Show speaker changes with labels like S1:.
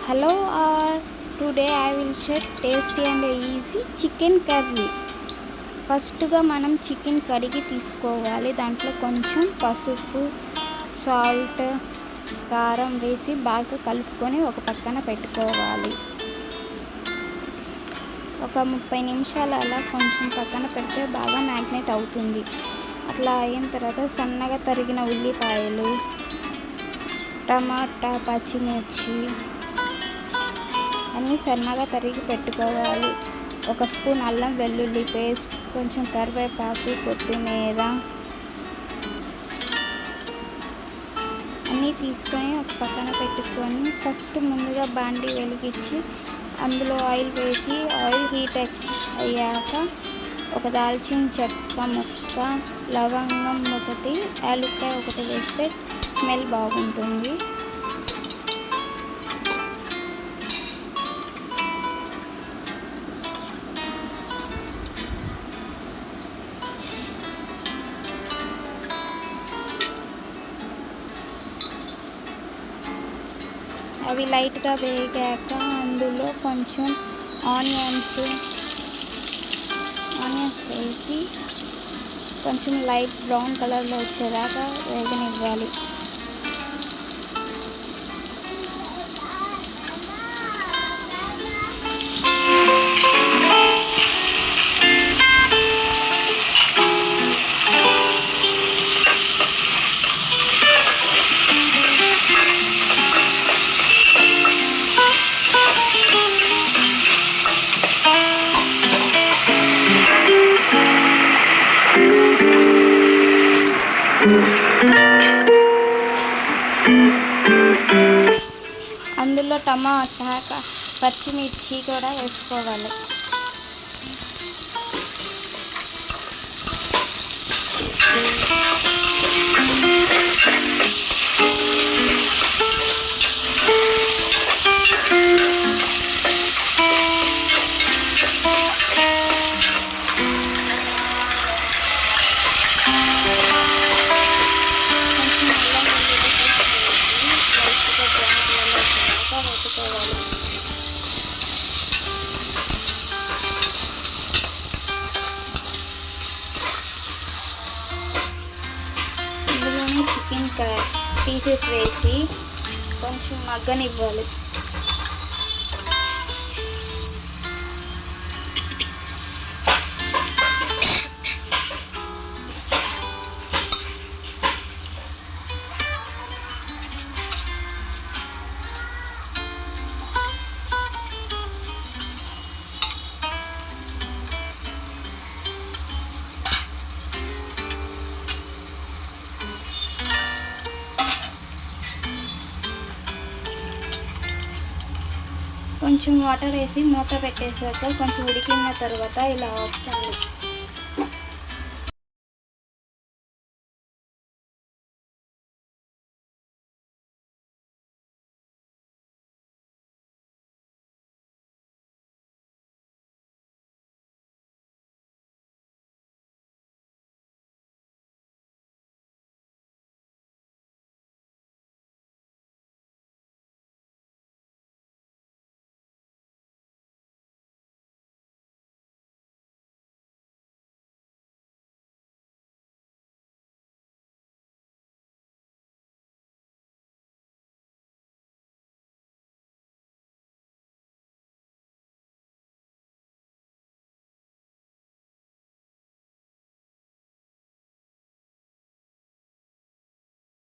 S1: Hello all, today I will share tasty and easy chicken curry. ఫస్ట్గా మనం chicken కడిగి తీసుకోవాలి. దాంట్లో కొంచెం పసుపు, సాల్ట్, కారం వేసి బాగా కలుపుకొని ఒక పక్కన పెట్టుకోవాలి. ఒక 30 నిమిషాలు అలా కొంచెం పక్కన పెడితే బాగా మ్యాగ్నేట్ అవుతుంది. అట్లా అయిన తర్వాత సన్నగా తరిగిన ఉల్లిపాయలు, టమాటా, పచ్చిమిర్చి అన్నీ సన్నగా తరిగి పెట్టుకోవాలి. ఒక స్పూన్ అల్లం వెల్లుల్లి పేస్ట్, కొంచెం కరివేపాకు, కొత్తిమీర అన్నీ తీసుకొని ఒక పక్కన పెట్టుకొని ఫస్ట్ ముందుగా బాండీ వెలిగించి అందులో ఆయిల్ వేసి ఆయిల్ హీట్ అయ్యాక ఒక దాల్చిన చెక్క ముక్క, లవంగం ఒకటి, యాలక్కాయ ఒకటి వేస్తే స్మెల్ బాగుంటుంది. అవి లైట్గా వేగాక అందులో కొంచెం ఆనియన్స్ వేసి కొంచెం లైట్ బ్రౌన్ కలర్లో వచ్చేదాకా వేగనివ్వాలి. అందులో టమాటా, పచ్చిమిర్చి కూడా వేసుకోవాలి. ఇందులోనే చికెన్ పీసెస్ వేసి కొంచెం మగ్గనివ్వాలి. కొంచెం వాటర్ వేసి మూత పెట్టేసాక కొంచెం ఉడికిన తర్వాత ఇలా వస్తుంది.